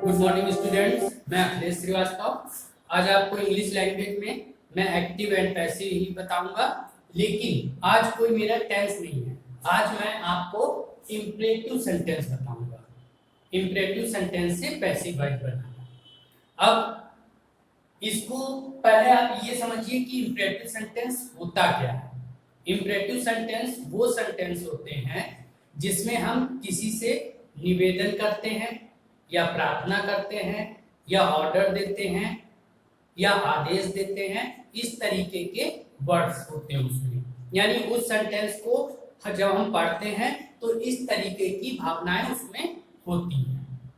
Good morning students, मैं अखिलेश श्रीवास्तव। आज आपको इंग्लिश लैंग्वेज में मैं एक्टिव एंड पैसिव ही बताऊंगा, लेकिन आज कोई मेरा टेंस नहीं है। आज मैं आपको इंपरेटिव सेंटेंस बताऊंगा। इंपरेटिव सेंटेंस से पैसिव वॉइस बनाना। अब इसको पहले आप ये समझिए कि इंपरेटिव सेंटेंस होता क्या है। इंपरेटिव सेंटेंस वो सेंटेंस होते हैं जिसमें हम किसी से निवेदन करते हैं या प्रार्थना करते हैं या ऑर्डर देते हैं या आदेश देते हैं। इस तरीके के वर्ड्स होते हैं उसमें, यानी उस सेंटेंस को जब हम पढ़ते हैं तो इस तरीके की भावनाएं उसमें होती हैं।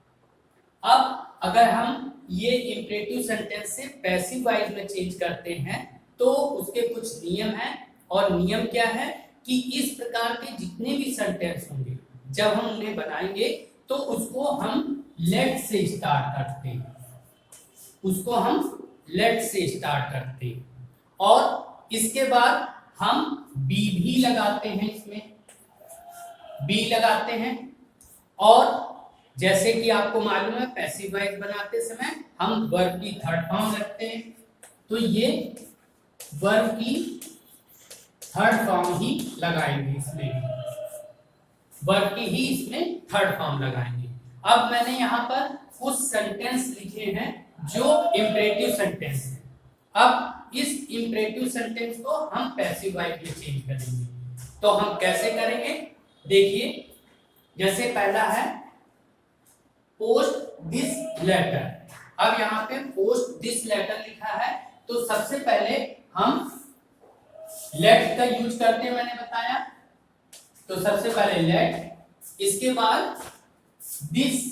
अब अगर हम ये इंपरेटिव सेंटेंस से पैसिव वॉइस में चेंज करते हैं तो उसके कुछ नियम हैं। और नियम क्या है कि इस प्रकार के जितने भी सेंटेंस होंगे जब हम उन्हें बनाएंगे तो उसको हम लेट से स्टार्ट करते हैं। उसको हम लेट से स्टार्ट करते हैं और इसके बाद हम बी भी लगाते हैं, इसमें बी लगाते हैं। और जैसे कि आपको मालूम है पैसिव वॉइस बनाते समय हम वर्ब की थर्ड फॉर्म रखते हैं, तो ये वर्ब की थर्ड फॉर्म ही लगाएंगे, इसमें वर्ब की ही इसमें थर्ड फॉर्म लगाएंगे। अब मैंने यहाँ पर कुछ सेंटेंस लिखे हैं जो इंपरेटिव सेंटेंस है। अब इस इंपरेटिव सेंटेंस को हम पैसिव वॉइस में चेंज करेंगे। तो हम कैसे करेंगे, देखिए। जैसे पहला है पोस्ट दिस लेटर। अब यहाँ पे पोस्ट दिस लेटर लिखा है, तो सबसे पहले हम लेट का यूज करते हैं, मैंने बताया। तो सबसे पहले लेट, इसके बाद this,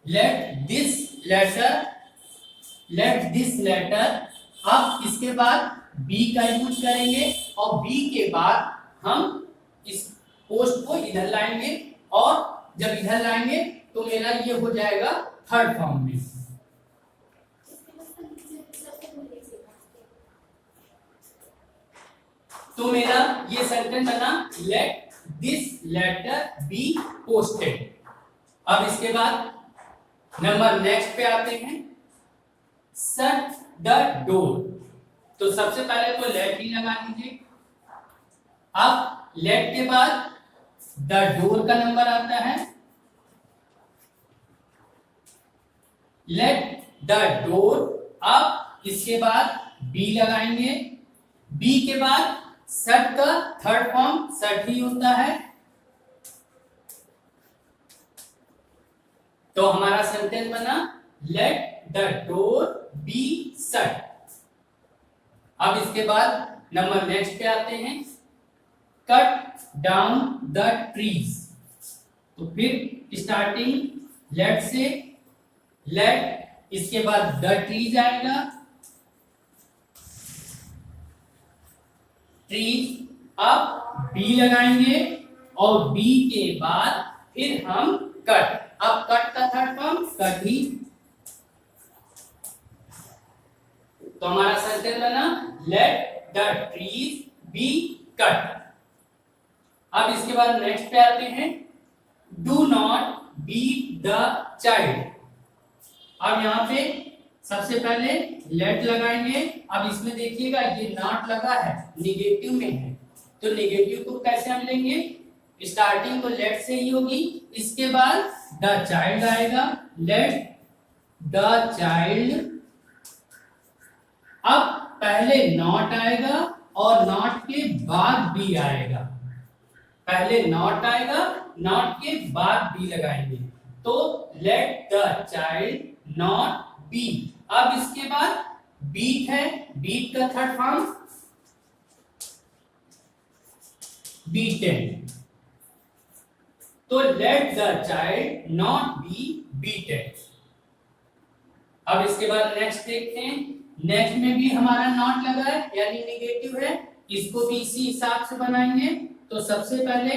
let this letter, let this letter. अब इसके बाद बी का यूज करेंगे और बी के बाद हम इस पोस्ट को इधर लाएंगे और जब इधर लाएंगे तो मेरा ये हो जाएगा थर्ड फॉर्म में। तो मेरा ये सेंटेंस बना let this letter be posted. अब इसके बाद नंबर नेक्स्ट पे आते हैं, शट द डोर। तो सबसे पहले तो लेट ही लगा दीजिए। अब लेट के बाद द डोर का नंबर आता है, लेट द डोर। अब इसके बाद बी लगाएंगे, बी के बाद शट का थर्ड फॉर्म शट ही होता है। तो हमारा सेंटेंस बना let the door be shut. अब इसके बाद नंबर नेक्स्ट पे आते हैं, कट डाउन द ट्रीज। तो फिर स्टार्टिंग लेट से, लेट, इसके बाद द ट्रीज आएगा, ट्रीज। अब बी लगाएंगे और बी के बाद फिर हम कट। अब कट का थर्ड फॉर्म कट ही। तो हमारा सेंटेंस बना let the trees be cut. अब इसके बाद नेक्स्ट पे आते हैं, do not beat the child. अब यहाँ पे सबसे पहले लेट लगाएंगे। अब इसमें देखिएगा ये नॉट लगा है, निगेटिव में है, तो निगेटिव को कैसे हम लेंगे, स्टार्टिंग तो लेट से ही होगी। इसके बाद द चाइल्ड आएगा, लेट द चाइल्ड। अब पहले नॉट आएगा और नॉट के बाद बी आएगा। पहले नॉट आएगा, नॉट के बाद बी लगाएंगे, तो let the child not be. अब इसके बाद बीट है, बीट का थर्ड फॉर्म बीटेन। तो let the child not be beaten. अब इसके बाद नेक्स्ट देखते हैं, नेक्स्ट में भी हमारा नॉट लगा है यानी निगेटिव है, इसको भी इसी हिसाब से बनाएंगे। तो सबसे पहले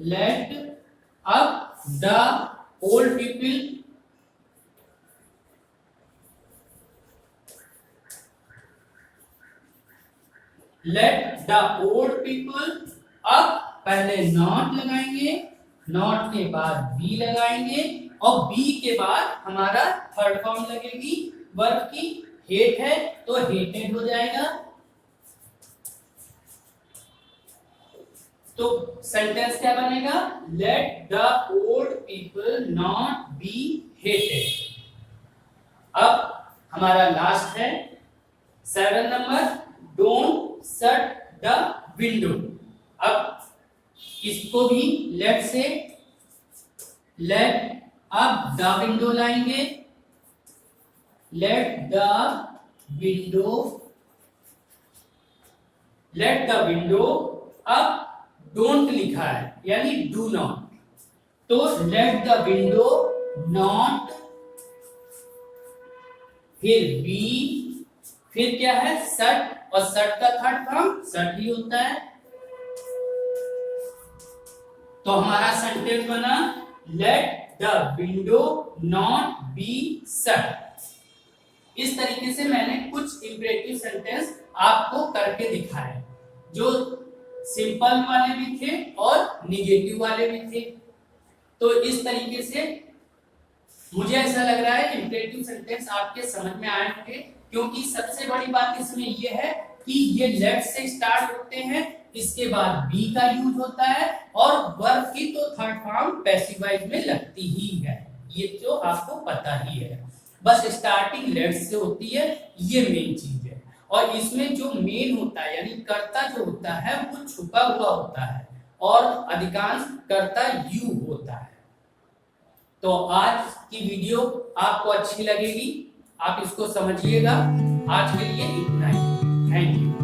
लेट, अब the old people, let the old people. अब पहले नॉट लगाएंगे, नॉट के बाद बी लगाएंगे और बी के बाद हमारा थर्ड फॉर्म लगेगी वर्ब की, हेट है तो हेटेड हो जाएगा। तो सेंटेंस क्या बनेगा? Let the old people not be hated. अब हमारा लास्ट है 7 number, don't shut the window. अब इसको भी लेट से लेट अब द विंडो लाएंगे, let the window, let the window. अब डोंट लिखा है यानी डू नॉट, तो लेट द विंडो नॉट, फिर बी, फिर क्या है शट, और शट का थर्ड फॉर्म शट ही होता है। तो हमारा सेंटेंस बना let the window not be shut. इस तरीके से मैंने कुछ इंपरेटिव सेंटेंस आपको करके दिखाए, जो सिंपल वाले भी थे और निगेटिव वाले भी थे। तो इस तरीके से मुझे ऐसा लग रहा है इंपरेटिव सेंटेंस आपके समझ में आए होंगे, क्योंकि सबसे बड़ी बात इसमें यह है कि ये लेट से स्टार्ट होते हैं, इसके बाद बी का यूज होता है और वर्ब की तो थर्ड फॉर्म पैसिव वॉइस में लगती ही है, ये तो आपको पता ही है। बस स्टार्टिंग लेट से होती है, ये मेन चीज है। और इसमें जो मेन होता है यानी कर्ता जो होता है वो छुपा हुआ होता है और अधिकांश कर्ता यू होता है। तो आज की वीडियो आपको अच्छी लगेगी, आप इसको समझिएगा। आज के लिए इतना ही, थैंक यू।